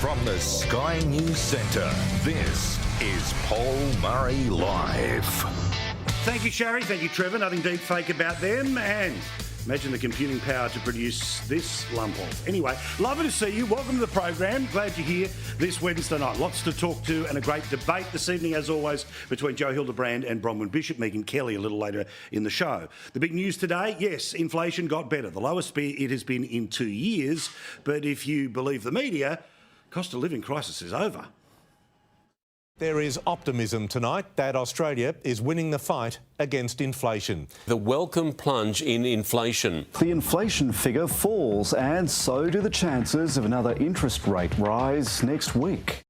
From the Sky News Centre, this is Paul Murray Live. Thank you, Sharry. Thank you, Trevor. Nothing deep fake about them. And imagine the computing power to produce this lump of. Anyway, lovely to see you. Welcome to the program. Glad you're here this Wednesday night. Lots to talk to and a great debate this evening, as always, between Joe Hildebrand and Bronwyn Bishop. Megyn Kelly a little later in the show. The big news today, yes, inflation got better. The lowest it has been in 2 years. But if you believe the media, cost of living crisis is over. There is optimism tonight that Australia is winning the fight against inflation. The welcome plunge in inflation. The inflation figure falls, and so do the chances of another interest rate rise next week.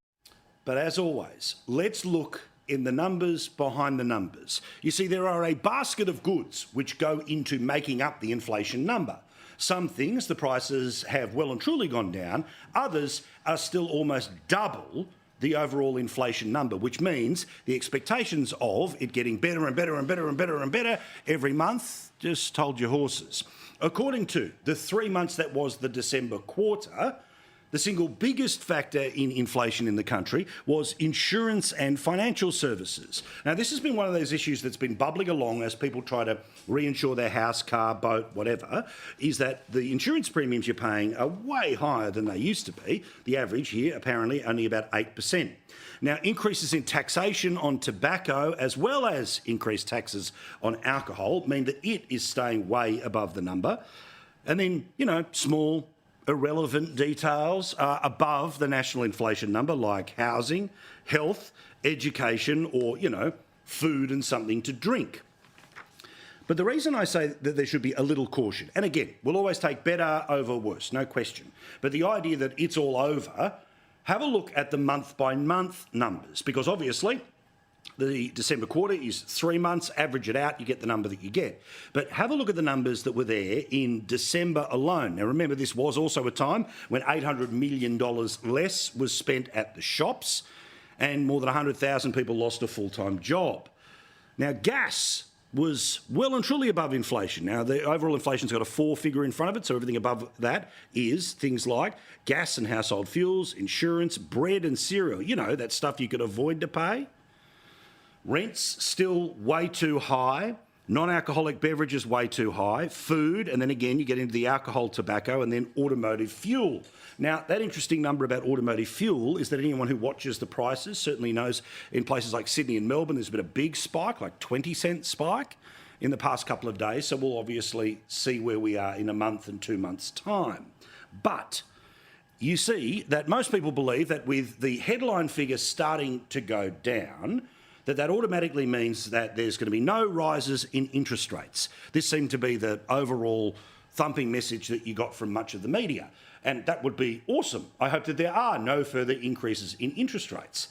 But as always, let's look in the numbers behind the numbers. You see, there are a basket of goods which go into making up the inflation number. Some things, the prices have well and truly gone down. Others are still almost double the overall inflation number, which means the expectations of it getting better and better and better and better and better every month just told your horses. According to the 3 months that was the December quarter, the single biggest factor in inflation in the country was insurance and financial services. Now, this has been one of those issues that's been bubbling along as people try to reinsure their house, car, boat, whatever, is that the insurance premiums you're paying are way higher than they used to be. The average here, apparently, only about 8%. Now, increases in taxation on tobacco, as well as increased taxes on alcohol, mean that it is staying way above the number. And then, small irrelevant details are above the national inflation number, like housing, health, education, or, food and something to drink. But the reason I say that there should be a little caution, and again, we'll always take better over worse, no question, but the idea that it's all over, have a look at the month-by-month numbers, because obviously the December quarter is 3 months, average it out, you get the number that you get. But have a look at the numbers that were there in December alone. Now, remember, this was also a time when $800 million less was spent at the shops and more than 100,000 people lost a full-time job. Now, gas was well and truly above inflation. Now, the overall inflation's got a 4 figure in front of it, so everything above that is things like gas and household fuels, insurance, bread and cereal, that stuff you could avoid to pay. Rent's still way too high. Non-alcoholic beverages way too high. Food, and then again you get into the alcohol, tobacco, and then automotive fuel. Now, that interesting number about automotive fuel is that anyone who watches the prices certainly knows in places like Sydney and Melbourne there's been a big spike, like 20-cent spike in the past couple of days, so we'll obviously see where we are in a month and 2 months' time. But you see that most people believe that with the headline figure starting to go down, that automatically means that there's going to be no rises in interest rates. This seemed to be the overall thumping message that you got from much of the media. And that would be awesome. I hope that there are no further increases in interest rates.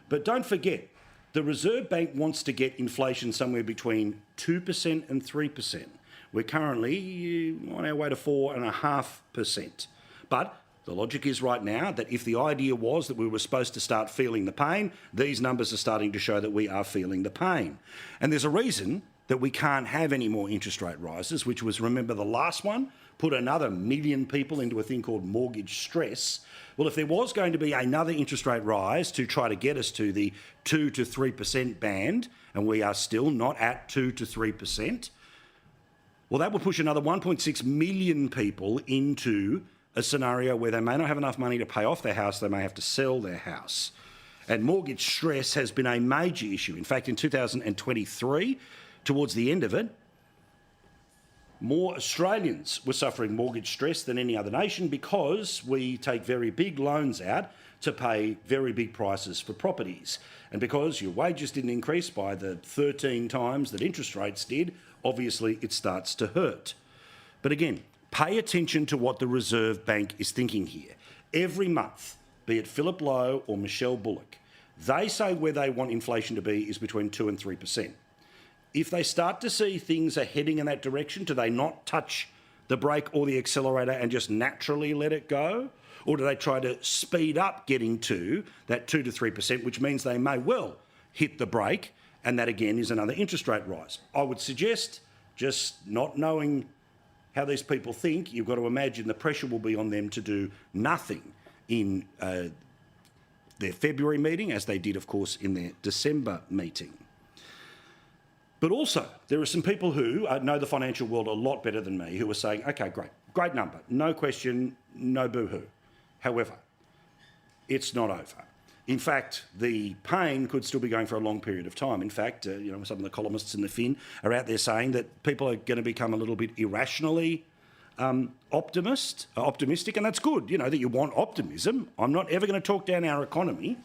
But don't forget, the Reserve Bank wants to get inflation somewhere between 2% and 3%. We're currently on our way to 4.5%. But the logic is right now that if the idea was that we were supposed to start feeling the pain, these numbers are starting to show that we are feeling the pain. And there's a reason that we can't have any more interest rate rises, which was, remember the last one, put another 1 million people into a thing called mortgage stress. Well, if there was going to be another interest rate rise to try to get us to the 2 to 3% band, and we are still not at 2 to 3%, well, that would push another 1.6 million people into a scenario where they may not have enough money to pay off their house, they may have to sell their house. And mortgage stress has been a major issue. In fact, in 2023, towards the end of it, more Australians were suffering mortgage stress than any other nation because we take very big loans out to pay very big prices for properties. And because your wages didn't increase by the 13 times that interest rates did, obviously it starts to hurt. But again, pay attention to what the Reserve Bank is thinking here. Every month, be it Philip Lowe or Michelle Bullock, they say where they want inflation to be is between 2 and 3%. If they start to see things are heading in that direction, do they not touch the brake or the accelerator and just naturally let it go? Or do they try to speed up getting to that 2 to 3%, which means they may well hit the brake, and that again is another interest rate rise? I would suggest, just not knowing how these people think, you've got to imagine the pressure will be on them to do nothing in their February meeting, as they did, of course, in their December meeting. But also, there are some people who know the financial world a lot better than me who are saying, OK, great number, no question, no boo-hoo. However, it's not over. In fact, the pain could still be going for a long period of time. In fact, some of the columnists in the Fin are out there saying that people are going to become a little bit irrationally optimistic, and that's good, that you want optimism. I'm not ever going to talk down our economy.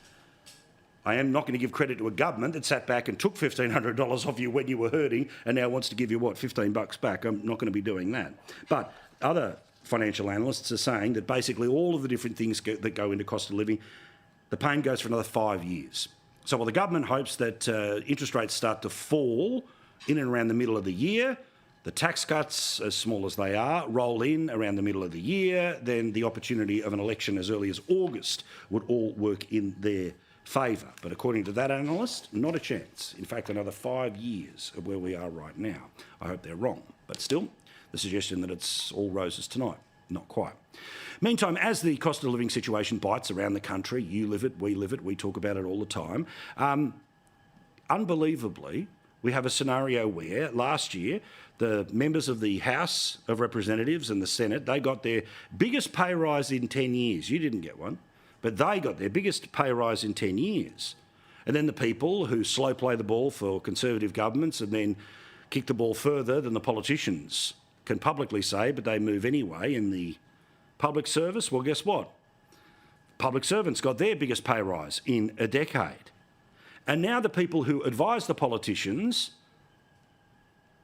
I am not going to give credit to a government that sat back and took $1,500 off you when you were hurting and now wants to give you, $15 back. I'm not going to be doing that. But other financial analysts are saying that basically all of the different things that go into cost of living, the pain goes for another 5 years. So while the government hopes that interest rates start to fall in and around the middle of the year, the tax cuts, as small as they are, roll in around the middle of the year, then the opportunity of an election as early as August would all work in their favour. But according to that analyst, not a chance. In fact, another 5 years of where we are right now. I hope they're wrong. But still, the suggestion that it's all roses tonight, not quite. Meantime, as the cost of living situation bites around the country, you live it, we talk about it all the time, unbelievably, we have a scenario where last year the members of the House of Representatives and the Senate, they got their biggest pay rise in 10 years. You didn't get one, but they got their biggest pay rise in 10 years. And then the people who slow play the ball for Conservative governments and then kick the ball further than the politicians can publicly say, but they move anyway in the public service, well, guess what? Public servants got their biggest pay rise in a decade. And now the people who advise the politicians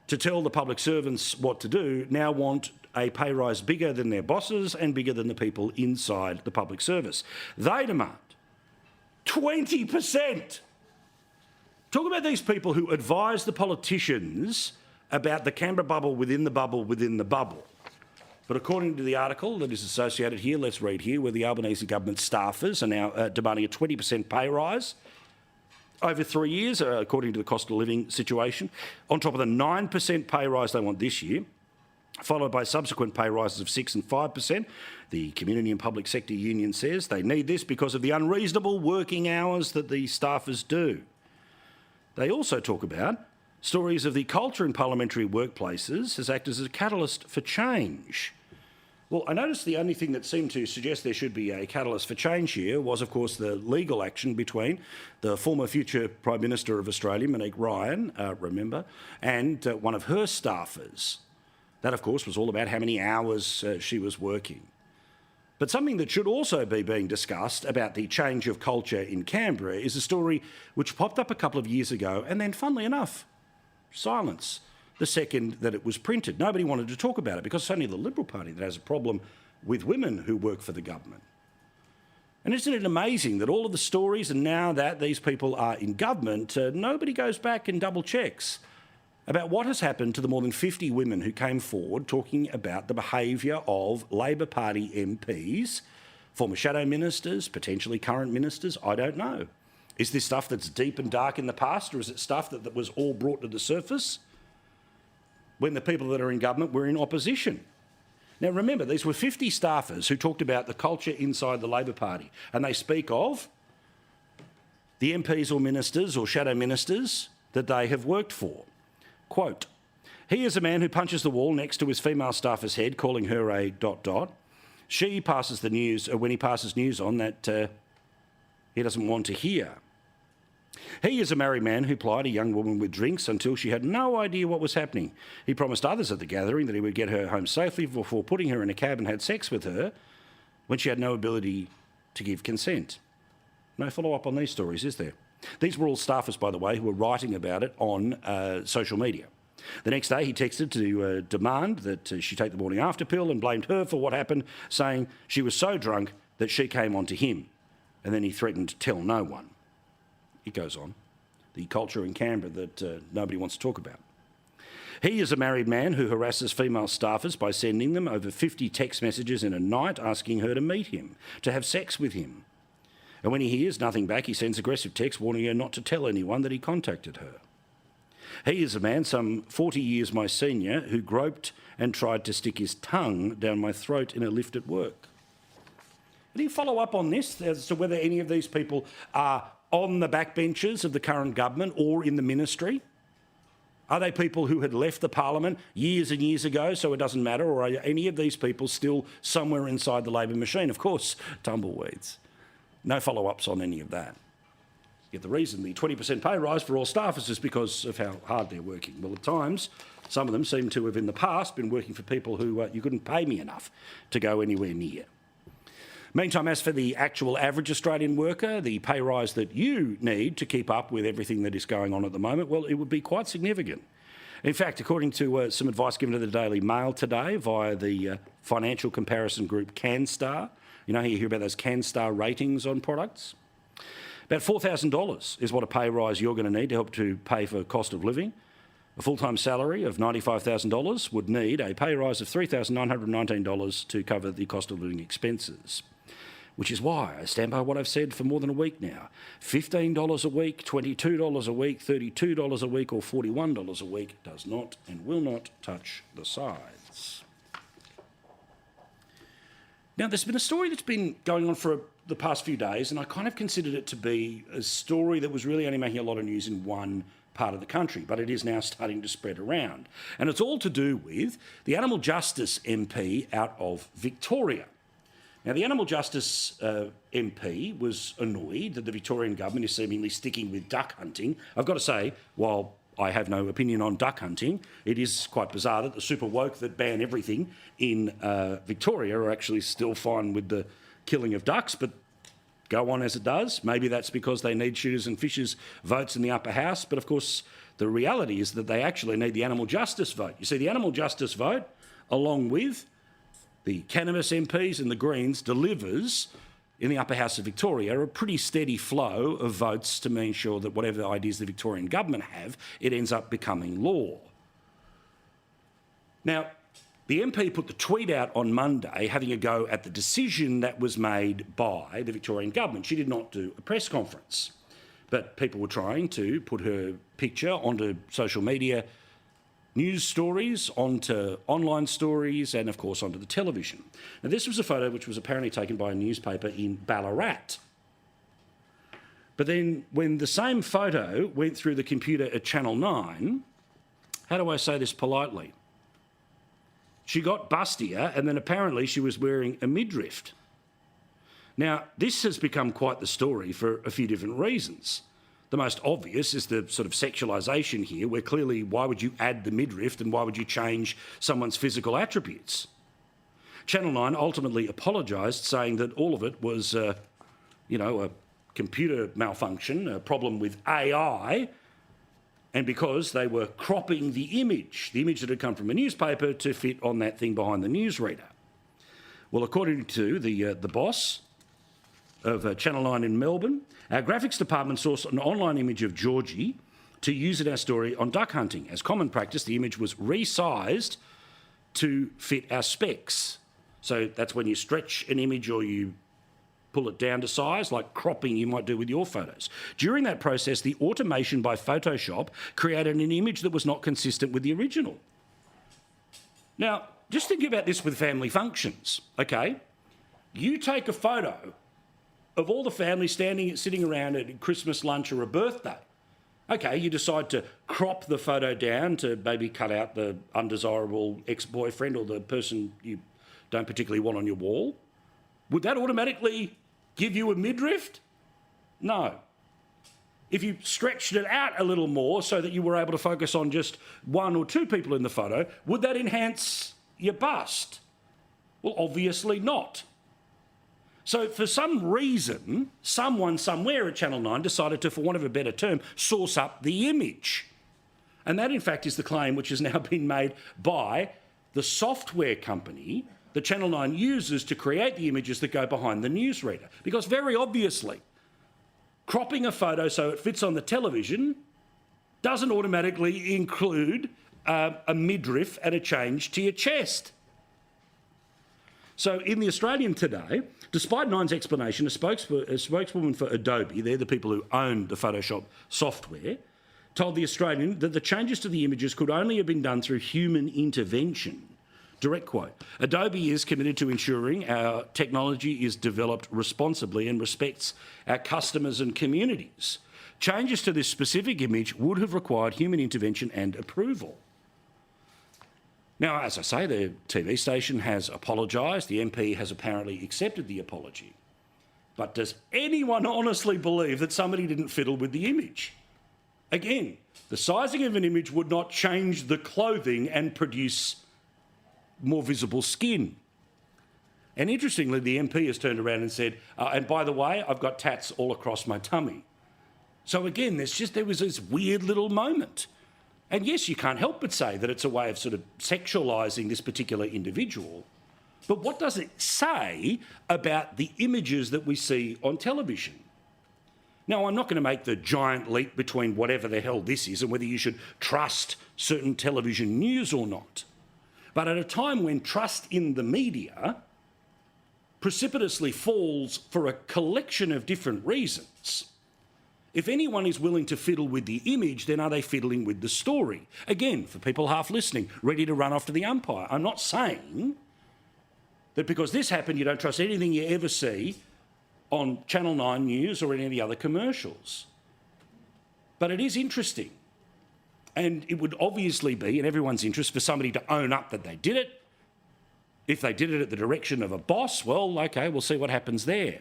to tell the public servants what to do now want a pay rise bigger than their bosses and bigger than the people inside the public service. They demand 20%. Talk about these people who advise the politicians about the Canberra bubble within the bubble within the bubble. But according to the article that is associated here, let's read here, where the Albanese government staffers are now demanding a 20% pay rise over 3 years, according to the cost of living situation, on top of the 9% pay rise they want this year, followed by subsequent pay rises of 6% and 5%. The Community and Public Sector Union says they need this because of the unreasonable working hours that the staffers do. They also talk about stories of the culture in parliamentary workplaces has acted as a catalyst for change. Well, I noticed the only thing that seemed to suggest there should be a catalyst for change here was, of course, the legal action between the former future Prime Minister of Australia, Monique Ryan, remember, and one of her staffers. That, of course, was all about how many hours she was working. But something that should also be being discussed about the change of culture in Canberra is a story which popped up a couple of years ago and then, funnily enough, silence the second that it was printed. Nobody wanted to talk about it because it's only the Liberal Party that has a problem with women who work for the government. And isn't it amazing that all of the stories, and now that these people are in government, nobody goes back and double checks about what has happened to the more than 50 women who came forward talking about the behaviour of Labor Party MPs, former shadow ministers, potentially current ministers, I don't know. Is this stuff that's deep and dark in the past, or is it stuff that was all brought to the surface when the people that are in government were in opposition? Now remember, these were 50 staffers who talked about the culture inside the Labor Party, and they speak of the MPs or ministers or shadow ministers that they have worked for. Quote, "He is a man who punches the wall next to his female staffer's head, calling her a ... She passes the news, when he passes news on that he doesn't want to hear. He is a married man who plied a young woman with drinks until she had no idea what was happening. He promised others at the gathering that he would get her home safely before putting her in a cab and had sex with her when she had no ability to give consent." No follow-up on these stories, is there? These were all staffers, by the way, who were writing about it on social media. The next day he texted to demand that she take the morning after pill and blamed her for what happened, saying she was so drunk that she came on to him. And then he threatened to tell no one. It goes on. The culture in Canberra that nobody wants to talk about. He is a married man who harasses female staffers by sending them over 50 text messages in a night asking her to meet him, to have sex with him. And when he hears nothing back, he sends aggressive texts warning her not to tell anyone that he contacted her. He is a man some 40 years my senior who groped and tried to stick his tongue down my throat in a lift at work. Any follow up on this as to whether any of these people are on the backbenches of the current government or in the ministry? Are they people who had left the parliament years and years ago, so it doesn't matter, or are any of these people still somewhere inside the Labor machine? Of course, tumbleweeds. No follow-ups on any of that. Yet the reason the 20% pay rise for all staffers is because of how hard they're working. Well, at times, some of them seem to have in the past been working for people who you couldn't pay me enough to go anywhere near. Meantime, as for the actual average Australian worker, the pay rise that you need to keep up with everything that is going on at the moment, well, it would be quite significant. In fact, according to some advice given to the Daily Mail today via the financial comparison group CanStar, you know how you hear about those CanStar ratings on products? About $4,000 is what a pay rise you're going to need to help to pay for cost of living. A full-time salary of $95,000 would need a pay rise of $3,919 to cover the cost of living expenses. Which is why I stand by what I've said for more than a week now. $15 a week, $22 a week, $32 a week or $41 a week does not and will not touch the sides. Now, there's been a story that's been going on for the past few days, and I kind of considered it to be a story that was really only making a lot of news in one part of the country, but it is now starting to spread around. And it's all to do with the Animal Justice MP out of Victoria. Now, the Animal Justice MP was annoyed that the Victorian government is seemingly sticking with duck hunting. I've got to say, while I have no opinion on duck hunting, it is quite bizarre that the super woke that ban everything in Victoria are actually still fine with the killing of ducks, but go on as it does. Maybe that's because they need shooters and fishers votes in the upper house, but of course the reality is that they actually need the Animal Justice vote. You see, the Animal Justice vote, along with the cannabis MPs and the Greens, delivers in the upper house of Victoria a pretty steady flow of votes to make sure that whatever ideas the Victorian government have, it ends up becoming law. Now, the MP put the tweet out on Monday having a go at the decision that was made by the Victorian government. She did not do a press conference, but people were trying to put her picture onto social media news stories, onto online stories, and of course onto the television. Now, this was a photo which was apparently taken by a newspaper in Ballarat. But then when the same photo went through the computer at Channel 9, how do I say this politely? She got bustier, and then apparently she was wearing a midriff. Now, this has become quite the story for a few different reasons. The most obvious is the sort of sexualisation here, where clearly why would you add the midriff and why would you change someone's physical attributes? Channel 9 ultimately apologised, saying that all of it was, a computer malfunction, a problem with AI, and because they were cropping the image that had come from a newspaper to fit on that thing behind the newsreader. Well, according to the boss of Channel 9 in Melbourne, our graphics department sourced an online image of Georgie to use in our story on duck hunting. As common practice, the image was resized to fit our specs. So that's when you stretch an image or you pull it down to size, like cropping you might do with your photos. During that process, the automation by Photoshop created an image that was not consistent with the original. Now, just think about this with family functions, okay? You take a photo of all the family sitting around at Christmas lunch or a birthday. Okay, you decide to crop the photo down to maybe cut out the undesirable ex-boyfriend or the person you don't particularly want on your wall. Would that automatically give you a midriff? No. If you stretched it out a little more so that you were able to focus on just one or two people in the photo, would that enhance your bust? Well, obviously not. So for some reason, someone somewhere at Channel 9 decided to, for want of a better term, source up the image. And that, in fact, is the claim which has now been made by the software company that Channel 9 uses to create the images that go behind the newsreader. Because very obviously, cropping a photo so it fits on the television doesn't automatically include a midriff and a change to your chest. So in the Australian today, despite Nine's explanation, a spokeswoman for Adobe, they're the people who own the Photoshop software, told the Australian that the changes to the images could only have been done through human intervention Direct quote. Adobe is committed to ensuring our technology is developed responsibly and respects our customers and communities. Changes to this specific image would have required human intervention and approval. Now, as I say, the TV station has apologised. The MP has apparently accepted the apology. But does anyone honestly believe that somebody didn't fiddle with the image? Again, the sizing of an image would not change the clothing and produce more visible skin. And interestingly, the MP has turned around and said, and by the way, I've got tats all across my tummy. So again, there was this weird little moment. And yes, you can't help but say that it's a way of sort of sexualising this particular individual. But what does it say about the images that we see on television? Now, I'm not going to make the giant leap between whatever the hell this is and whether you should trust certain television news or not. But at a time when trust in the media precipitously falls for a collection of different reasons, if anyone is willing to fiddle with the image, then are they fiddling with the story? Again, for people half listening, ready to run off to the umpire. I'm not saying that because this happened, you don't trust anything you ever see on Channel 9 News or in any other commercials. But it is interesting. And it would obviously be in everyone's interest for somebody to own up that they did it. If they did it at the direction of a boss, well, OK, we'll see what happens there.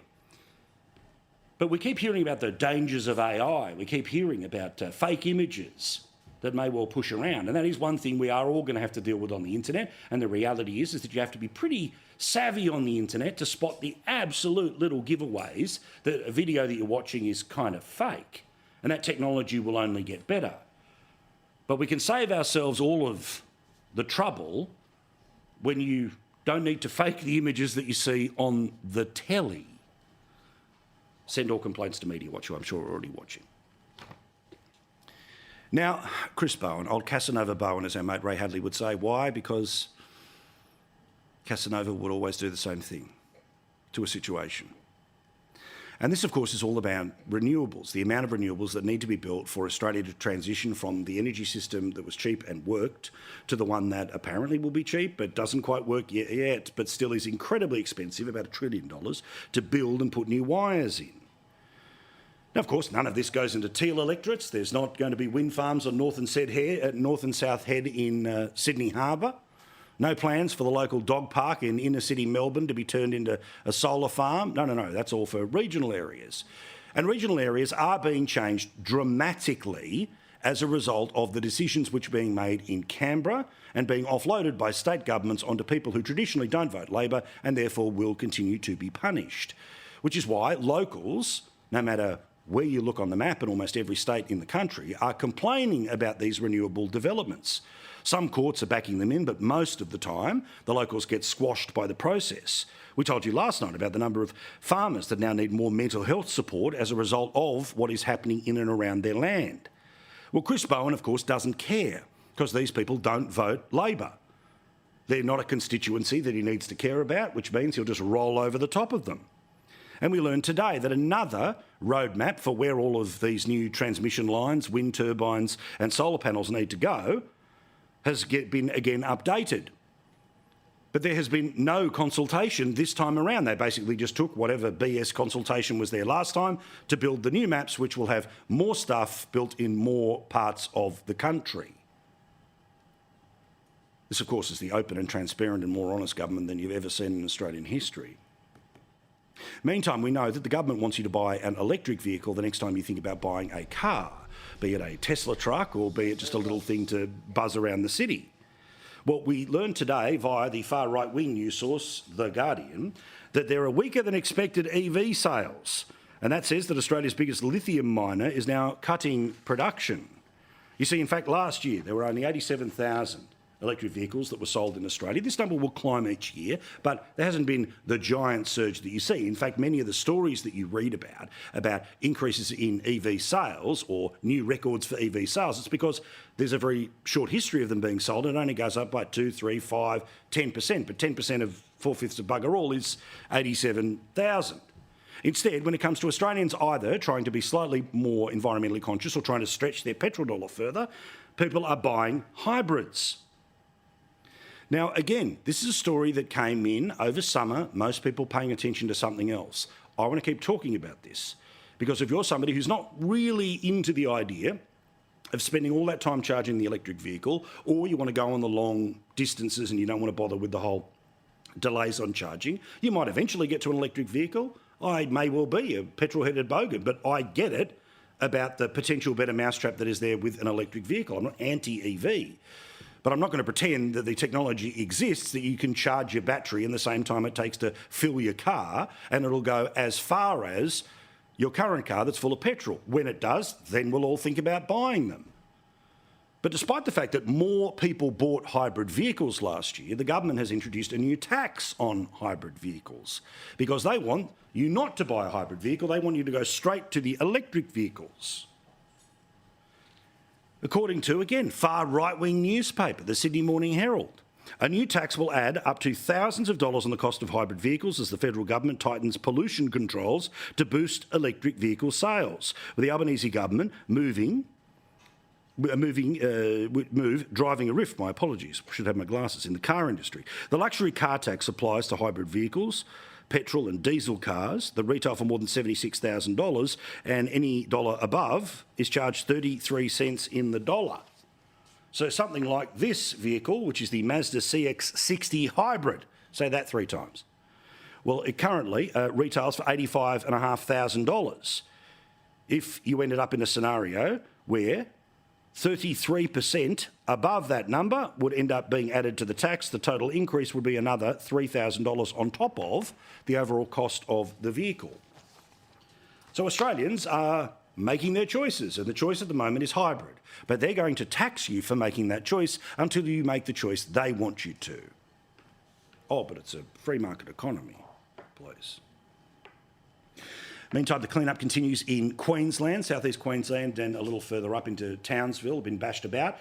But we keep hearing about the dangers of AI. We keep hearing about fake images that may well push around. And that is one thing we are all going to have to deal with on the internet. And the reality is that you have to be pretty savvy on the internet to spot the absolute little giveaways that a video that you're watching is kind of fake. And that technology will only get better. But we can save ourselves all of the trouble when you don't need to fake the images that you see on the telly. Send all complaints to Media Watch, who I'm sure are already watching. Now, Chris Bowen, old Casanova Bowen, as our mate Ray Hadley would say. Why? Because Casanova would always do the same thing to a situation. And this, of course, is all about renewables, the amount of renewables that need to be built for Australia to transition from the energy system that was cheap and worked to the one that apparently will be cheap but doesn't quite work yet, but still is incredibly expensive, about $1 trillion, to build and put new wires in. Now, of course, none of this goes into teal electorates. There's not going to be wind farms on North and South Head in Sydney Harbour. No plans for the local dog park in inner city Melbourne to be turned into a solar farm. No, that's all for regional areas. And regional areas are being changed dramatically as a result of the decisions which are being made in Canberra and being offloaded by state governments onto people who traditionally don't vote Labor and therefore will continue to be punished. Which is why locals, no matter where you look on the map in almost every state in the country, are complaining about these renewable developments. Some courts are backing them in, but most of the time the locals get squashed by the process. We told you last night about the number of farmers that now need more mental health support as a result of what is happening in and around their land. Well, Chris Bowen, of course, doesn't care because these people don't vote Labor. They're not a constituency that he needs to care about, which means he'll just roll over the top of them. And we learned today that another roadmap for where all of these new transmission lines, wind turbines and solar panels need to go has been again updated. But there has been no consultation this time around. They basically just took whatever BS consultation was there last time to build the new maps, which will have more stuff built in more parts of the country. This, of course, is the open and transparent and more honest government than you've ever seen in Australian history. Meantime, we know that the government wants you to buy an electric vehicle the next time you think about buying a car, be it a Tesla truck or be it just a little thing to buzz around the city. Well, we learned today via the far right-wing news source, The Guardian, that there are weaker than expected EV sales. And that says that Australia's biggest lithium miner is now cutting production. You see, in fact, last year there were only 87,000 electric vehicles that were sold in Australia. This number will climb each year, but there hasn't been the giant surge that you see. In fact, many of the stories that you read about increases in EV sales or new records for EV sales, it's because there's a very short history of them being sold and it only goes up by 2, 3, 5, 10%. But 10% of 4/5 of bugger all is 87,000. Instead, when it comes to Australians either trying to be slightly more environmentally conscious or trying to stretch their petrol dollar further, people are buying hybrids. Now, again, this is a story that came in over summer, most people paying attention to something else. I want to keep talking about this because if you're somebody who's not really into the idea of spending all that time charging the electric vehicle, or you want to go on the long distances and you don't want to bother with the whole delays on charging, you might eventually get to an electric vehicle. I may well be a petrol-headed bogan, but I get it about the potential better mousetrap that is there with an electric vehicle. I'm not anti-EV. But I'm not going to pretend that the technology exists that you can charge your battery in the same time it takes to fill your car, and it'll go as far as your current car that's full of petrol. When it does, then we'll all think about buying them. But despite the fact that more people bought hybrid vehicles last year, the government has introduced a new tax on hybrid vehicles because they want you not to buy a hybrid vehicle. They want you to go straight to the electric vehicles. According to, again, far right-wing newspaper, the Sydney Morning Herald, a new tax will add up to thousands of dollars on the cost of hybrid vehicles as the federal government tightens pollution controls to boost electric vehicle sales, with the Albanese government driving a rift, my apologies, I should have my glasses, in the car industry. The luxury car tax applies to hybrid vehicles, petrol and diesel cars that retail for more than $76,000, and any dollar above is charged 33 cents in the dollar. So something like this vehicle, which is the Mazda CX-60 hybrid, say that 3 times. Well, it currently retails for $85,500. If you ended up in a scenario where 33% above that number would end up being added to the tax, the total increase would be another $3,000 on top of the overall cost of the vehicle. So Australians are making their choices, and the choice at the moment is hybrid. But they're going to tax you for making that choice until you make the choice they want you to. Oh, but it's a free market economy, please. Meantime, the clean-up continues in Queensland, southeast Queensland, and a little further up into Townsville. Been bashed about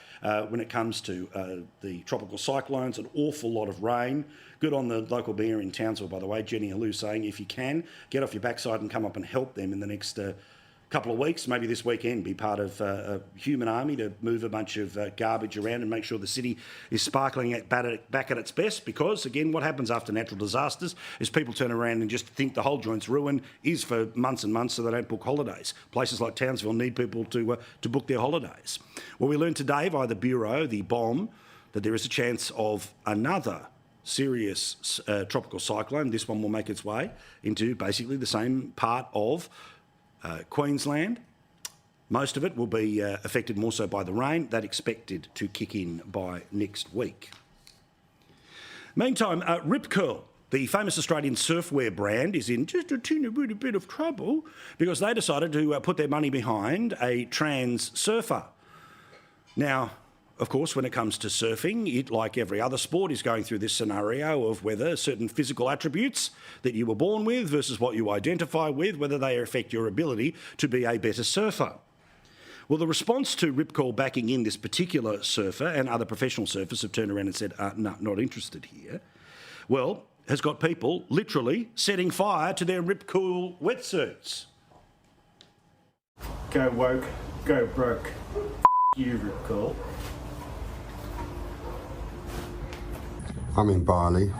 when it comes to the tropical cyclones, an awful lot of rain. Good on the local mayor in Townsville, by the way, Jenny Halou, saying if you can, get off your backside and come up and help them in the next couple of weeks, maybe this weekend, be part of a human army to move a bunch of garbage around and make sure the city is sparkling back at its best, because, again, what happens after natural disasters is people turn around and just think the whole joint's ruined, is for months and months, so they don't book holidays. Places like Townsville need people to book their holidays. Well, we learned today via the Bureau, the BOM, that there is a chance of another serious tropical cyclone. This one will make its way into basically the same part of Queensland. Most of it will be affected more so by the rain. That expected to kick in by next week. Meantime, Rip Curl, the famous Australian surfwear brand, is in just a teeny bit of trouble because they decided to put their money behind a trans surfer. Now, of course, when it comes to surfing, it, like every other sport, is going through this scenario of whether certain physical attributes that you were born with versus what you identify with, whether they affect your ability to be a better surfer. Well, the response to Rip Curl backing in this particular surfer, and other professional surfers have turned around and said, no, not interested here, well, has got people literally setting fire to their Rip Curl wetsuits. Go woke, go broke. You, Rip Curl. I'm in Bali.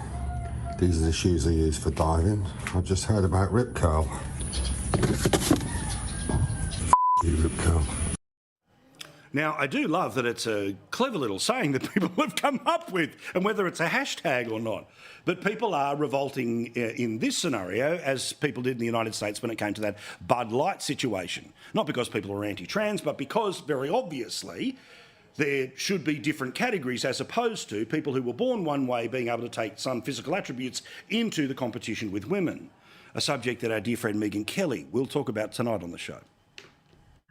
These are the shoes I use for diving. I've just heard about Rip Curl. You, Rip Curl. Now, I do love that it's a clever little saying that people have come up with, and whether it's a hashtag or not. But people are revolting in this scenario, as people did in the United States when it came to that Bud Light situation. Not because people are anti-trans, but because, very obviously, there should be different categories as opposed to people who were born one way being able to take some physical attributes into the competition with women, a subject that our dear friend Megyn Kelly will talk about tonight on the show.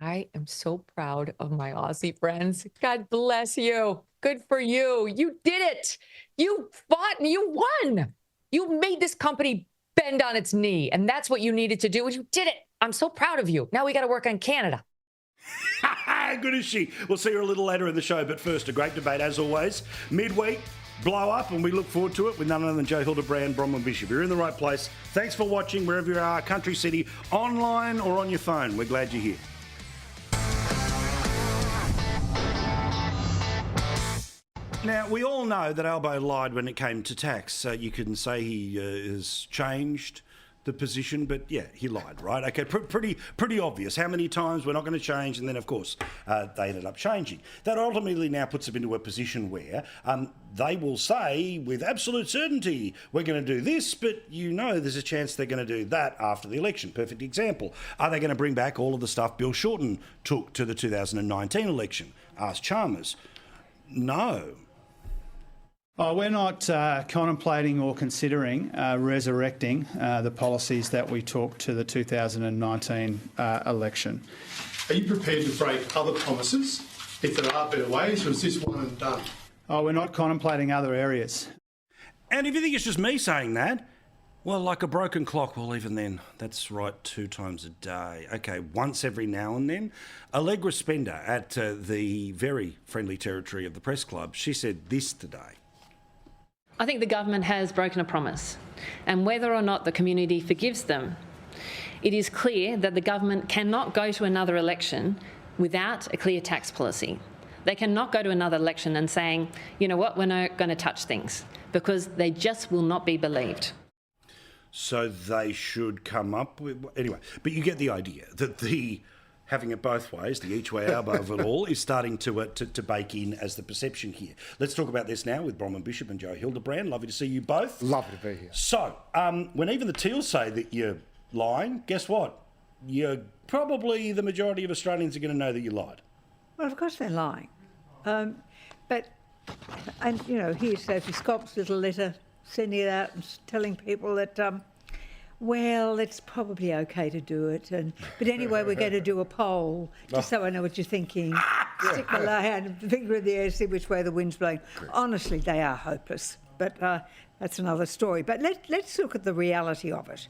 I am so proud of my Aussie friends. God bless you. Good for you. You did it. You fought and you won. You made this company bend on its knee, and that's what you needed to do, and you did it. I'm so proud of you. Now we got to work on Canada. Good as she. We'll see her a little later in the show, but first, a great debate as always. Midweek, blow up, and we look forward to it with none other than Joe Hildebrand, Bronwyn Bishop. You're in the right place. Thanks for watching wherever you are, country, city, online or on your phone. We're glad you're here. Now, we all know that Albo lied when it came to tax. You can say he has changed the position, but yeah, he lied, right? Okay, pretty obvious. How many times we're not going to change, and then of course they ended up changing. That ultimately now puts them into a position where they will say with absolute certainty, we're going to do this, but you know there's a chance they're going to do that after the election. Perfect example. Are they going to bring back all of the stuff Bill Shorten took to the 2019 election? Ask Chalmers. No. Oh, we're not contemplating or considering resurrecting the policies that we took to the 2019 election. Are you prepared to break other promises if there are better ways, or is this one and done? Oh, we're not contemplating other areas. And if you think it's just me saying that, well, like a broken clock, well, even then, that's right 2 times a day. Okay, once every now and then. Allegra Spender at the very friendly territory of the Press Club, she said this today. I think the government has broken a promise, and whether or not the community forgives them, it is clear that the government cannot go to another election without a clear tax policy. They cannot go to another election and saying, you know what, we're not going to touch things, because they just will not be believed. So they should come up with... Anyway, but you get the idea that the... having it both ways, the each way elbow of it all, is starting to bake in as the perception here. Let's talk about this now with Bronwyn Bishop and Joe Hildebrand. Lovely to see you both. Lovely to be here. So, when even the Teals say that you're lying, guess what? Probably the majority of Australians are going to know that you lied. Well, of course they're lying. But you know, here's Sophie Scott's little letter, sending it out and telling people that... well, it's probably okay to do it, but anyway, we're going to do a poll just so I know what you're thinking. Stick my hand, finger in the air, see which way the wind's blowing. Honestly, they are hopeless, but that's another story. But let's look at the reality of it.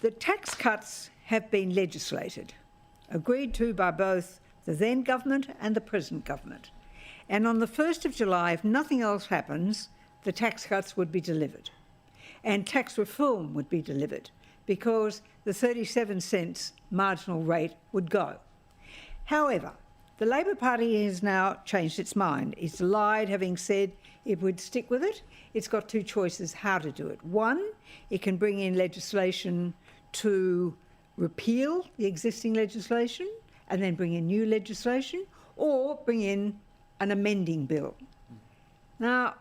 The tax cuts have been legislated, agreed to by both the then government and the present government. And on the 1st of July, if nothing else happens, the tax cuts would be delivered. And tax reform would be delivered because the 37 cents marginal rate would go. However, the Labor Party has now changed its mind. It's lied, having said it would stick with it. It's got 2 choices how to do it. One, it can bring in legislation to repeal the existing legislation and then bring in new legislation, or bring in an amending bill. Now,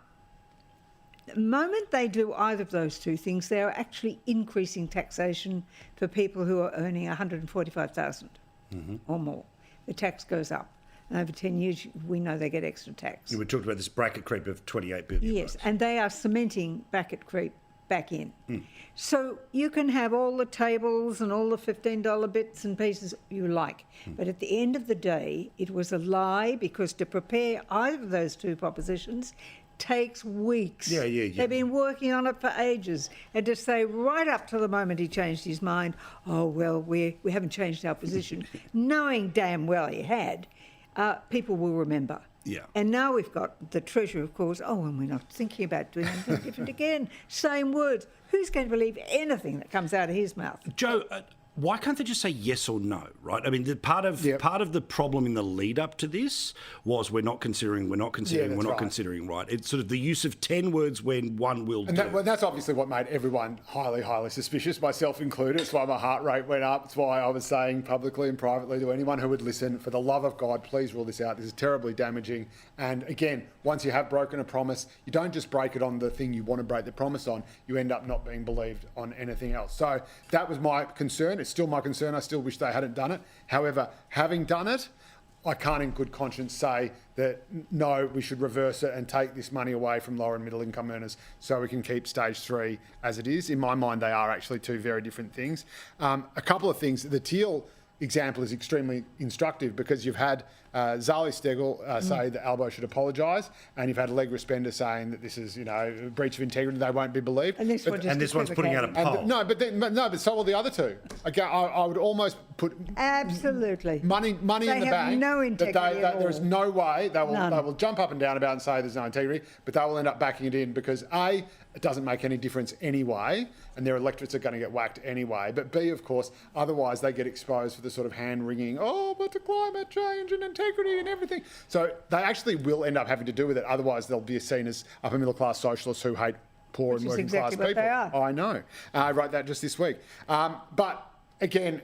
the moment they do either of those 2 things, they are actually increasing taxation for people who are earning $145,000 or more. The tax goes up. And over 10 years, we know they get extra tax. You were talking about this bracket creep of 28 billion. Yes, and they are cementing bracket creep back in. So you can have all the tables and all the $15 bits and pieces you like. But at the end of the day, it was a lie, because to prepare either of those 2 propositions takes weeks. Yeah. They've been working on it for ages. And to say right up to the moment he changed his mind, oh, well, we haven't changed our position, knowing damn well he had, people will remember. Yeah. And now we've got the Treasurer, of course, and we're not thinking about doing anything different again. Same words. Who's going to believe anything that comes out of his mouth? Joe, why can't they just say yes or no, right? I mean, part of the problem in the lead up to this was we're not considering, right? It's sort of the use of 10 words when one will do. That's obviously what made everyone highly, highly suspicious, myself included. It's why my heart rate went up. It's why I was saying publicly and privately to anyone who would listen, for the love of God, please rule this out. This is terribly damaging. And again, once you have broken a promise, you don't just break it on the thing you want to break the promise on. You end up not being believed on anything else. So that was my concern. It's still my concern. I still wish they hadn't done it. However, having done it, I can't in good conscience say that, no, we should reverse it and take this money away from lower and middle income earners so we can keep stage 3 as it is. In my mind, they are actually 2 very different things. A couple of things. The Teal example is extremely instructive, because you've had Zali Steggall say that Albo should apologise, and you've had Allegra Spender saying that this is, a breach of integrity, they won't be believed. And this one's putting out a poll. But so will the other 2. Again, I would almost put absolutely money in the bank. No integrity at all. There is no way they will jump up and down about and say there's no integrity, but they will end up backing it in, because A, it doesn't make any difference anyway, and their electorates are going to get whacked anyway. But B, of course, otherwise they get exposed for the sort of hand-wringing, but the climate change and integrity and everything. So they actually will end up having to do with it. Otherwise, they'll be seen as upper middle class socialists who hate poor and working class people. They are. I know. I wrote that just this week. But again,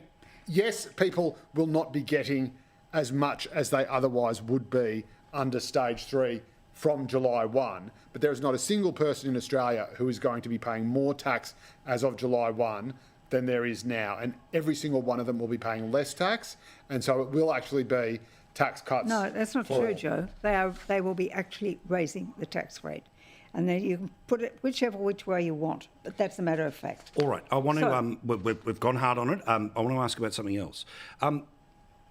yes, people will not be getting as much as they otherwise would be under stage 3 from July 1, but there is not a single person in Australia who is going to be paying more tax as of July 1 than there is now. And every single one of them will be paying less tax. And so it will actually be tax cuts. No, that's not true, Joe. They will be actually raising the tax rate. And then you can put it which way you want. But that's a matter of fact. All right. I want to, we've gone hard on it. I want to ask about something else.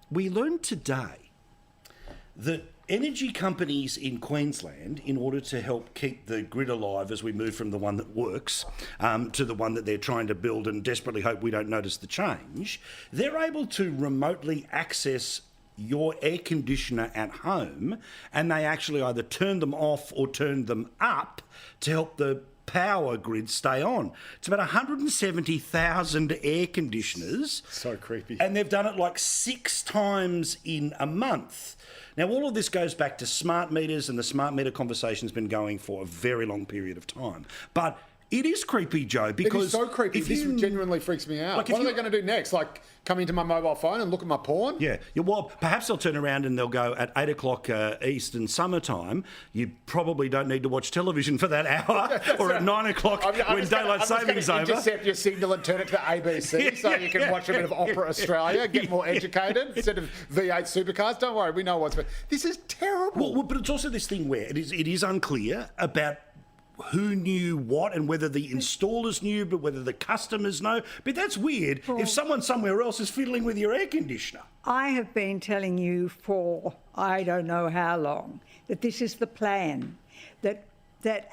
We learned today that energy companies in Queensland, in order to help keep the grid alive as we move from the one that works to the one that they're trying to build and desperately hope we don't notice the change, they're able to remotely access your air conditioner at home, and they actually either turn them off or turn them up to help the power grid stay on. It's about 170,000 air conditioners. So creepy. And they've done it like 6 times in a month. Now, all of this goes back to smart meters, and the smart meter conversation's been going for a very long period of time. But it is creepy, Joe, because... It is so creepy. This genuinely freaks me out. What are they going to do next? Like, come into my mobile phone and look at my porn? Yeah. Well, perhaps they'll turn around and they'll go, at 8 o'clock Eastern summertime, you probably don't need to watch television for that hour, or at 9 o'clock when daylight savings over. Intercept your signal and turn it to ABC so you can watch a bit of Opera Australia, get more educated, instead of V8 supercars. Don't worry, we know what's... This is terrible. Well, but it's also this thing where it is unclear about who knew what and whether the installers knew, but whether the customers know. But that's weird if someone somewhere else is fiddling with your air conditioner. I have been telling you for I don't know how long that this is the plan, that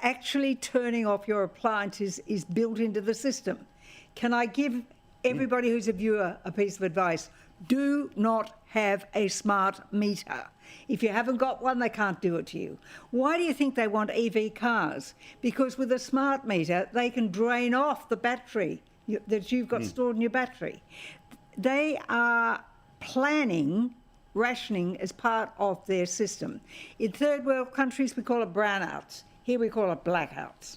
actually turning off your appliances is built into the system. Can I give everybody who's a viewer a piece of advice? Do not have a smart meter. If you haven't got one, they can't do it to you. Why do you think they want EV cars? Because with a smart meter, they can drain off the battery that you've got stored in your battery. They are planning rationing as part of their system. In third world countries, we call it brownouts. Here we call it blackouts.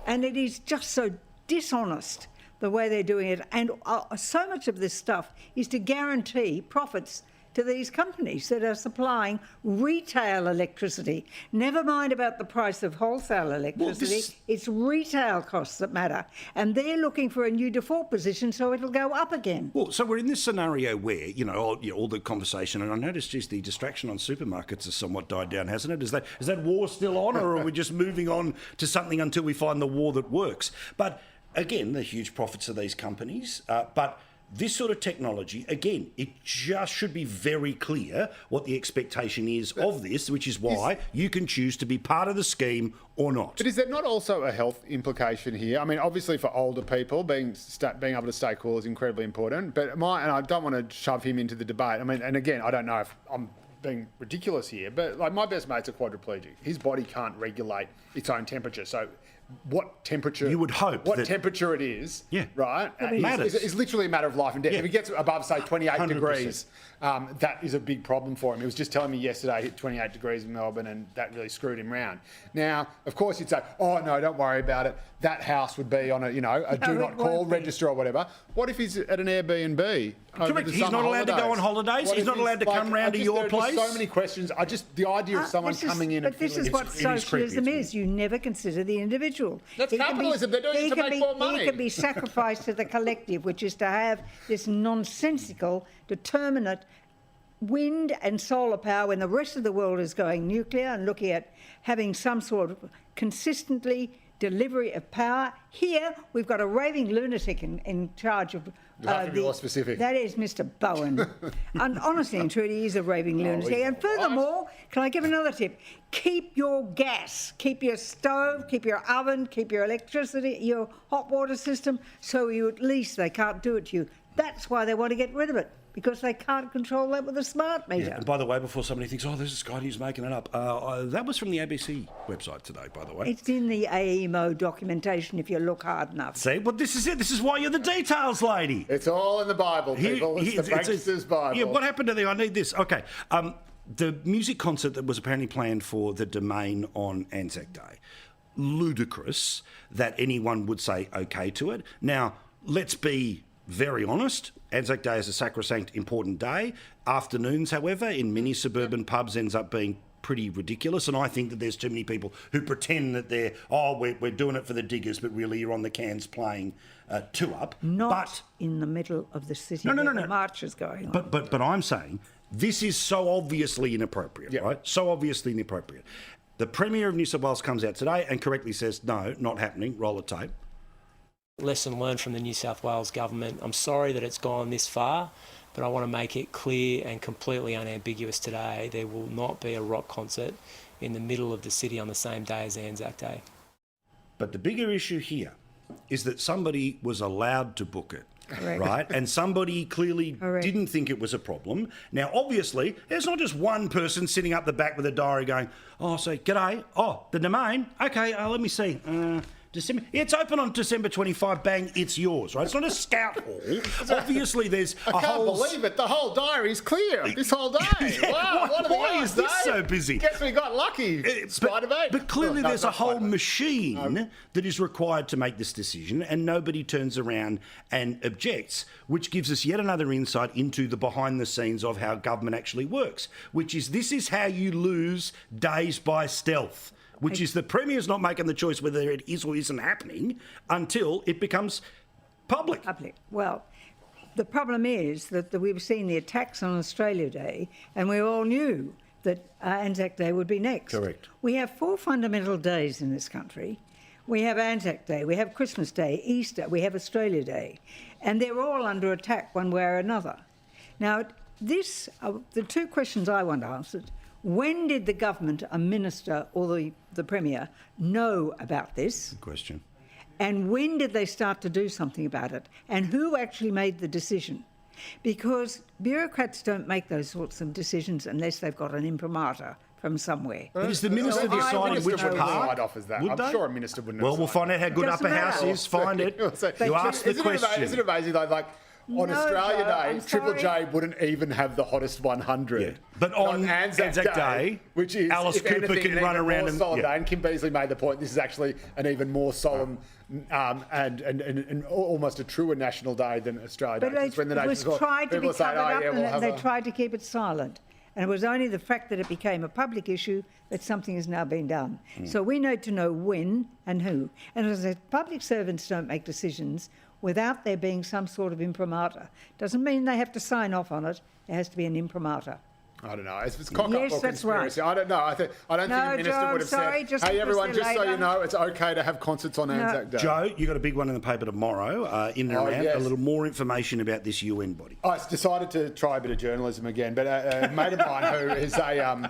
And it is just so dishonest the way they're doing it. And so much of this stuff is to guarantee profits to these companies that are supplying retail electricity. Never mind about the price of wholesale electricity. It's retail costs that matter. And they're looking for a new default position so it'll go up again. Well, so we're in this scenario where, all the conversation, and I noticed just the distraction on supermarkets has somewhat died down, hasn't it? Is that war still on, or are we just moving on to something until we find the war that works? But again, the huge profits of these companies, but this sort of technology, again, it just should be very clear what the expectation is of this, which is why you can choose to be part of the scheme or not. But is there not also a health implication here? I mean, obviously for older people, being able to stay cool is incredibly important. But and I don't want to shove him into the debate. I mean, and again, I don't know if I'm being ridiculous here, but like my best mate's a quadriplegic. His body can't regulate its own temperature, so what temperature you would hope temperature it is, right? Matters. It's literally a matter of life and death. If he gets above, say, 28 100%. Degrees, that is a big problem for him. He was just telling me yesterday, hit 28 degrees in Melbourne, and that really screwed him round. Now, of course, you'd say, oh, no, don't worry about it. That house would be on a do not call register or whatever. What if he's at an Airbnb? Correct. He's not allowed to go on holidays. He's not allowed to come round to your place. There's so many questions. The idea of someone coming in and this is what socialism is. You never consider the individual. That's capitalism. They're doing it to make more money. He can be sacrificed to the collective, which is to have this nonsensical, determinate wind and solar power when the rest of the world is going nuclear and looking at having some sort of consistently delivery of power. Here, we've got a raving lunatic in charge of... You have to be more specific. That is Mr. Bowen. And honestly and truly, he is a raving lunatic. And furthermore, can I give another tip? Keep your gas, keep your stove, keep your oven, keep your electricity, your hot water system, so at least they can't do it to you. That's why they want to get rid of it, because they can't control that with a smart meter. Yeah, and by the way, before somebody thinks, there's a Sky News making it up, that was from the ABC website today, by the way. It's in the AEMO documentation if you look hard enough. See, well, this is it. This is why you're the details lady. It's all in the Bible, people. It's the Baxter's Bible. Yeah, what happened to the... I need this. Okay. the music concert that was apparently planned for the Domain on ANZAC Day, ludicrous that anyone would say okay to it. Now, let's be very honest. ANZAC Day is a sacrosanct, important day. Afternoons, however, in many suburban pubs ends up being pretty ridiculous, and I think that there's too many people who pretend that we're doing it for the diggers, but really you're on the cans playing two-up. Not in the middle of the city where the march is going on. But I'm saying this is so obviously inappropriate, right? So obviously inappropriate. The Premier of New South Wales comes out today and correctly says, no, not happening, roll the tape. Lesson learned from the New South Wales government. I'm sorry that it's gone this far, but I want to make it clear and completely unambiguous today. There will not be a rock concert in the middle of the city on the same day as ANZAC Day. But the bigger issue here is that somebody was allowed to book it. Correct. Right? And somebody clearly didn't think it was a problem. Now, obviously, there's not just one person sitting up the back with a diary going, g'day, the Domain, okay, let me see, December. It's open on December 25. Bang, it's yours, right? It's not a scout hall. Obviously, there's I can't believe it. The whole diary's clear this whole day. Wow, why is this so busy? Guess we got lucky. But clearly, there's a whole machine that is required to make this decision, and nobody turns around and objects, which gives us yet another insight into the behind the scenes of how government actually works, which is this is how you lose days by stealth. Which is the Premier's not making the choice whether it is or isn't happening until it becomes public. Well, the problem is that we've seen the attacks on Australia Day, and we all knew that ANZAC Day would be next. Correct. We have 4 fundamental days in this country. We have ANZAC Day, we have Christmas Day, Easter, we have Australia Day, and they're all under attack one way or another. Now, the two questions I want answered. When did the government, a minister or the Premier, know about this? Good question. And when did they start to do something about it? And who actually made the decision? Because bureaucrats don't make those sorts of decisions unless they've got an imprimatur from somewhere. But is the minister deciding which part? I'm sure a minister wouldn't. Well, we'll find out how good Upper House is. Find it. You ask the question. Isn't it amazing though? Like, on Australia Day, Triple J wouldn't even have the hottest 100. Yeah. But on ANZAC Day, which is Alice Cooper can run around and solemn day. And Kim Beazley made the point. This is actually an even more solemn and almost a truer national day than Australia Day. But it was tried to be covered up, and they tried to keep it silent. And it was only the fact that it became a public issue that something has now been done. So we need to know when and who. And as I said, public servants don't make decisions without there being some sort of imprimatur. Doesn't mean they have to sign off on it. There has to be an imprimatur. I don't know. It's cock up or that's conspiracy. right. I don't know. I don't think the minister would have said, hey, everyone, just so you know, it's okay to have concerts on ANZAC Day. Joe, you've got a big one in the paper tomorrow, in and around, a little more information about this UN body. I decided to try a bit of journalism again, but a mate of mine who is an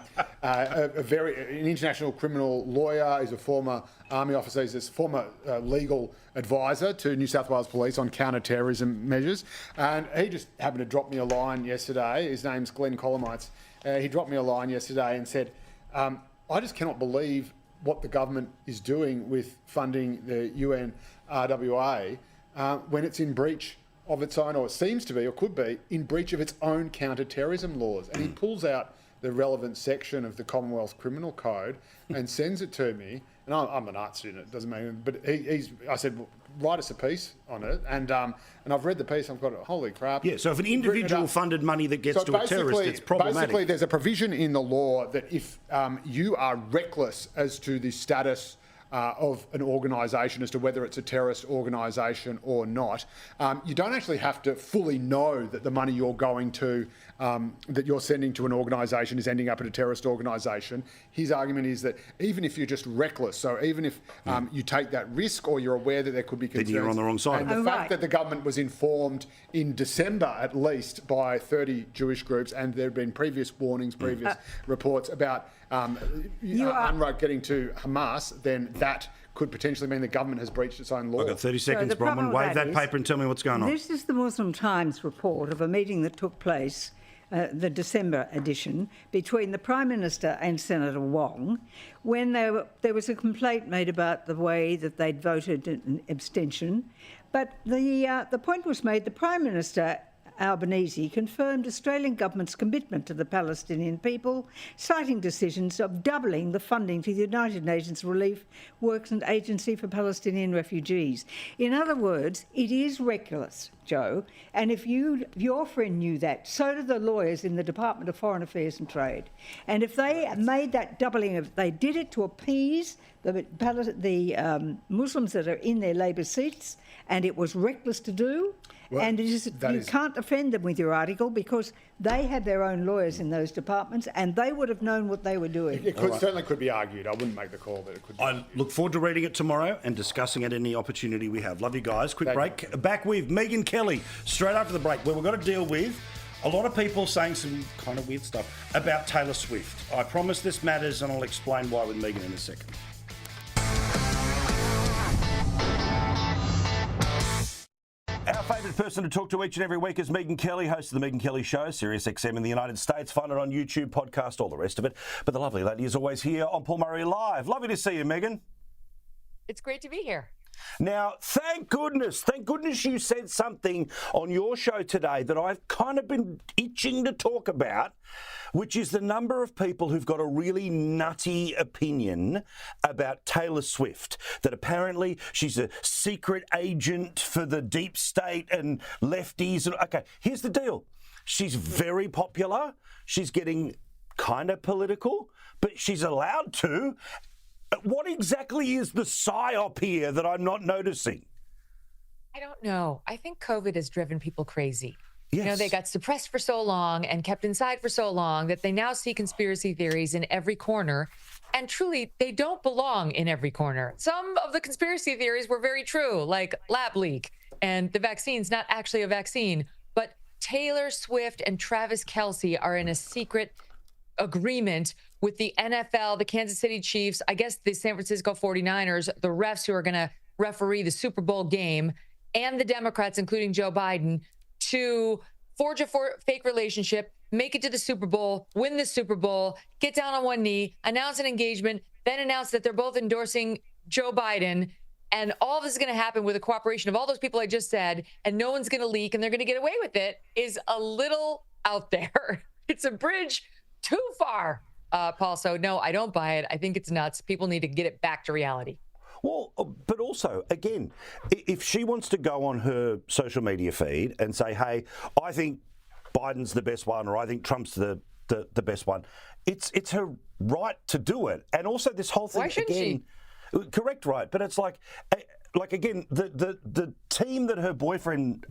international criminal lawyer, he's a former army officer, he's a former legal advisor to New South Wales Police on counter-terrorism measures, and he just happened to drop me a line yesterday. His name's Glenn Colomites. He dropped me a line yesterday and said, I just cannot believe what the government is doing with funding the UN RWA when it's in breach of its own, or it seems to be, or could be, in breach of its own counter-terrorism laws. And he pulls out the relevant section of the Commonwealth Criminal Code and sends it to me. And I'm an art student, it doesn't mean, but I said, well, write us a piece on it. And I've read the piece, I've got it, holy crap. Yeah, so if an individual funded money that gets to a terrorist, it's problematic. Basically, there's a provision in the law that if you are reckless as to the status of an organisation as to whether it's a terrorist organisation or not, you don't actually have to fully know that the money you're going to, that you're sending to an organisation is ending up at a terrorist organisation. His argument is that even if you're just reckless, so even if you take that risk or you're aware that there could be concerns, then you're on the wrong side. And the fact that the government was informed in December at least by 30 Jewish groups, and there have been previous warnings, previous reports about UNRWA getting to Hamas, then that could potentially mean the government has breached its own law. I've got 30 seconds, Bronwyn. Wave that paper and tell me what's going on. This is the Muslim Times report of a meeting that took place, the December edition, between the Prime Minister and Senator Wong, when there was a complaint made about the way that they'd voted an abstention. But the point was made, the Prime Minister Albanese confirmed Australian government's commitment to the Palestinian people, citing decisions of doubling the funding to the United Nations Relief Works and Agency for Palestinian Refugees. In other words, it is reckless, Joe, and if your friend knew that, so do the lawyers in the Department of Foreign Affairs and Trade. And if they made that doubling, they did it to appease the Muslims that are in their Labor seats, and it was reckless to do. Well, and you can't defend them with your article because they had their own lawyers in those departments and they would have known what they were doing. It certainly could be argued. I wouldn't make the call that it could be. I look forward to reading it tomorrow and discussing it any opportunity we have. Love you guys. Quick break. Back with Megyn Kelly straight after the break, where we've got to deal with a lot of people saying some kind of weird stuff about Taylor Swift. I promise this matters and I'll explain why with Megyn in a second. Our favourite person to talk to each and every week is Megyn Kelly, host of The Megyn Kelly Show, Sirius XM in the United States. Find it on YouTube, podcast, all the rest of it. But the lovely lady is always here on Paul Murray Live. Lovely to see you, Megyn. It's great to be here. Now, thank goodness you said something on your show today that I've kind of been itching to talk about, which is the number of people who've got a really nutty opinion about Taylor Swift, that apparently she's a secret agent for the deep state and lefties. And okay, here's the deal. She's very popular. She's getting kind of political, but she's allowed to. What exactly is the PSYOP here that I'm not noticing? I don't know. I think COVID has driven people crazy. Yes. You know, they got suppressed for so long and kept inside for so long that they now see conspiracy theories in every corner. And truly, they don't belong in every corner. Some of the conspiracy theories were very true, like lab leak and the vaccine's not actually a vaccine. But Taylor Swift and Travis Kelce are in a secret agreement with the NFL, the Kansas City Chiefs, I guess the San Francisco 49ers, the refs who are going to referee the Super Bowl game, and the Democrats, including Joe Biden, to forge a fake relationship, make it to the Super Bowl, win the Super Bowl, get down on one knee, announce an engagement, then announce that they're both endorsing Joe Biden. And all of this is going to happen with the cooperation of all those people I just said, and no one's going to leak, and they're going to get away with it, is a little out there. It's a bridge too far, Paul. So no, I don't buy it. I think it's nuts. People need to get it back to reality. Well, but also, again, if she wants to go on her social media feed and say, hey, I think Biden's the best one, or I think Trump's the best one, it's her right to do it. And also this whole thing, why shouldn't again, she? Correct, right? But it's like again, the team that her boyfriend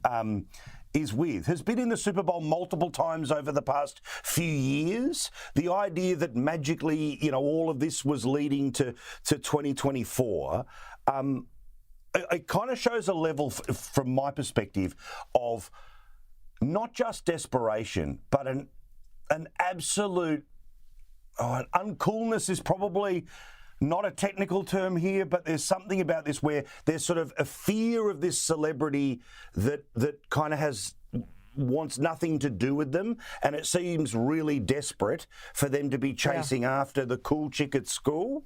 is with has been in the Super Bowl multiple times over the past few years. The idea that magically, you know, all of this was leading to 2024, it kind of shows a level, from my perspective, of not just desperation, but an absolute uncoolness is probably not a technical term here, but there's something about this where there's sort of a fear of this celebrity that kind of wants nothing to do with them, and it seems really desperate for them to be chasing after the cool chick at school.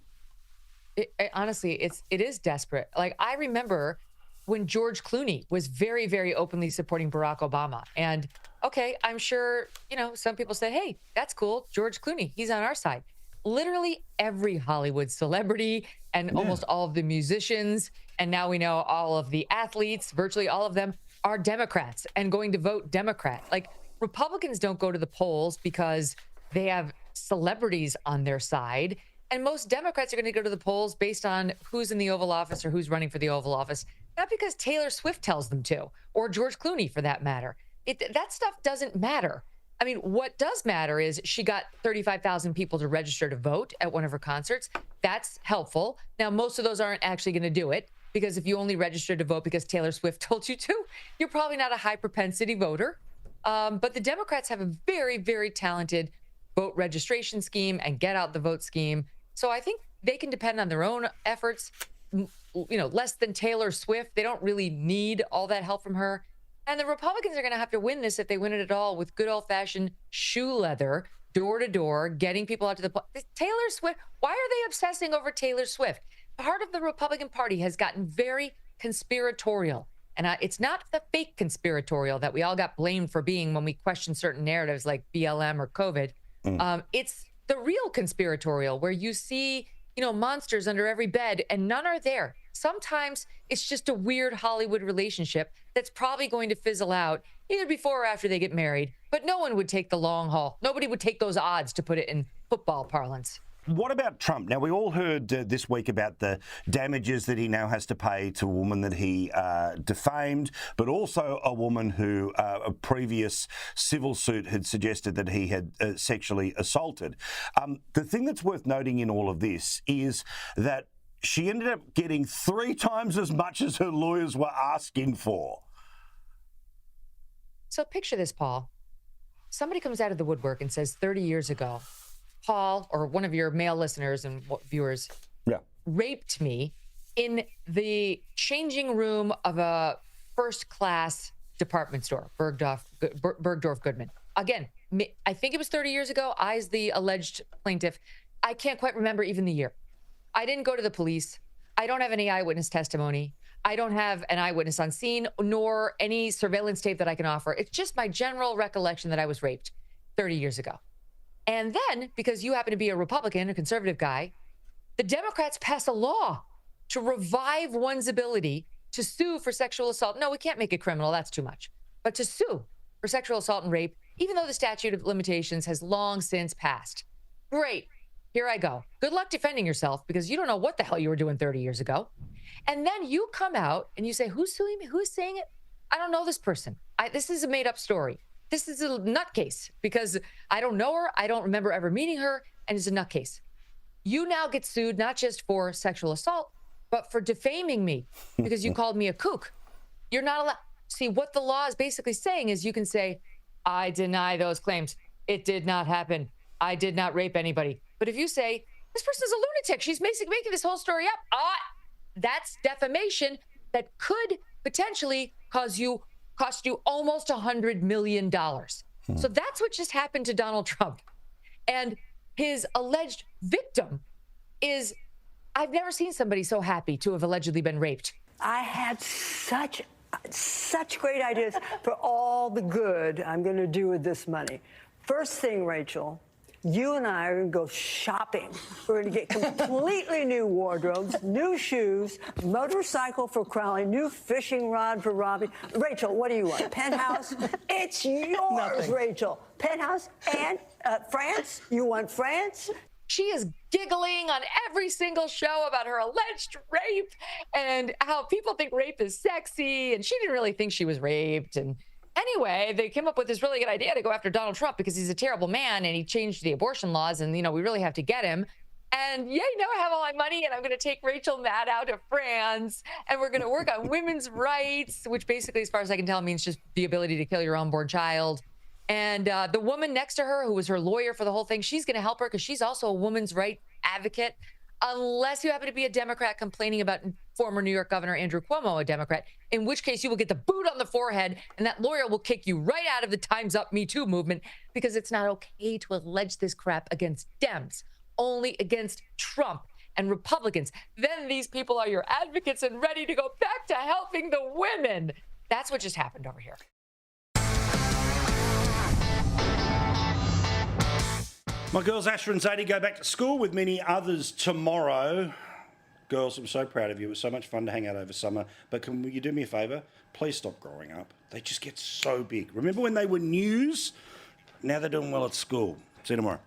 Honestly, it is desperate. Like, I remember when George Clooney was very, very openly supporting Barack Obama. And okay, I'm sure, you know, some people say, hey, that's cool. George Clooney, he's on our side. Literally every Hollywood celebrity and almost all of the musicians, and now we know all of the athletes, virtually all of them, are Democrats and going to vote Democrat. Like, Republicans don't go to the polls because they have celebrities on their side. And most Democrats are going to go to the polls based on who's in the Oval Office or who's running for the Oval Office, not because Taylor Swift tells them to, or George Clooney for that matter. That stuff doesn't matter. I mean, what does matter is she got 35,000 people to register to vote at one of her concerts. That's helpful. Now, most of those aren't actually going to do it, because if you only registered to vote because Taylor Swift told you to, you're probably not a high propensity voter. But the Democrats have a very, very talented vote registration scheme and get out the vote scheme. So I think they can depend on their own efforts, you know, less than Taylor Swift. They don't really need all that help from her. And the Republicans are going to have to win this, if they win it at all, with good old-fashioned shoe leather, door-to-door, getting people out to the Taylor Swift. Why are they obsessing over Taylor Swift? Part of the Republican Party has gotten very conspiratorial. And it's not the fake conspiratorial that we all got blamed for being when we question certain narratives like BLM or COVID. It's the real conspiratorial where you see, monsters under every bed and none are there. Sometimes it's just a weird Hollywood relationship that's probably going to fizzle out either before or after they get married. But no one would take the long haul. Nobody would take those odds, to put it in football parlance. What about Trump? Now, we all heard this week about the damages that he now has to pay to a woman that he defamed, but also a woman who a previous civil suit had suggested that he had sexually assaulted. The thing that's worth noting in all of this is that she ended up getting 3 times as much as her lawyers were asking for. So picture this, Paul. Somebody comes out of the woodwork and says 30 years ago, Paul, or one of your male listeners and viewers, raped me in the changing room of a first-class department store, Bergdorf Goodman. Again, I think it was 30 years ago. I, as the alleged plaintiff, I can't quite remember even the year. I didn't go to the police. I don't have any eyewitness testimony. I don't have an eyewitness on scene, nor any surveillance tape that I can offer. It's just my general recollection that I was raped 30 years ago. And then, because you happen to be a Republican, a conservative guy, the Democrats pass a law to revive one's ability to sue for sexual assault. No, we can't make it criminal. That's too much. But to sue for sexual assault and rape, even though the statute of limitations has long since passed. Great. Here I go. Good luck defending yourself, because you don't know what the hell you were doing 30 years ago. And then you come out and you say, who's suing me? Who's saying it? I don't know this person. This is a made-up story. This is a nutcase because I don't know her. I don't remember ever meeting her, and it's a nutcase. You now get sued not just for sexual assault, but for defaming me because you called me a kook. You're not allowed. See, what the law is basically saying is you can say, I deny those claims. It did not happen. I did not rape anybody. But if you say, this person's a lunatic, she's making this whole story up, that's defamation that could potentially cost you almost $100 million. So that's what just happened to Donald Trump. And his alleged victim is, I've never seen somebody so happy to have allegedly been raped. I had such great ideas for all the good I'm going to do with this money. First thing, Rachel, you and I are going to go shopping. We're going to get completely new wardrobes, new shoes, motorcycle for Crowley, new fishing rod for Robbie. Rachel, what do you want? Penthouse? It's yours, Nothing. Rachel. Penthouse and France? You want France? She is giggling on every single show about her alleged rape and how people think rape is sexy, and she didn't really think she was raped. And anyway, they came up with this really good idea to go after Donald Trump because he's a terrible man and he changed the abortion laws, and, we really have to get him. And I have all my money and I'm going to take Rachel Maddow to France and we're going to work on women's rights, which basically, as far as I can tell, means just the ability to kill your unborn child. And the woman next to her, who was her lawyer for the whole thing, she's going to help her because she's also a woman's right advocate, unless you happen to be a Democrat complaining about former New York Governor Andrew Cuomo, a Democrat, in which case you will get the boot on the forehead and that lawyer will kick you right out of the Time's Up Me Too movement, because it's not okay to allege this crap against Dems, only against Trump and Republicans. Then these people are your advocates and ready to go back to helping the women. That's what just happened over here. My girls Asher and Zadie go back to school with many others tomorrow. Girls, I'm so proud of you. It was so much fun to hang out over summer. But can you do me a favour? Please stop growing up. They just get so big. Remember when they were news? Now they're doing well at school. See you tomorrow.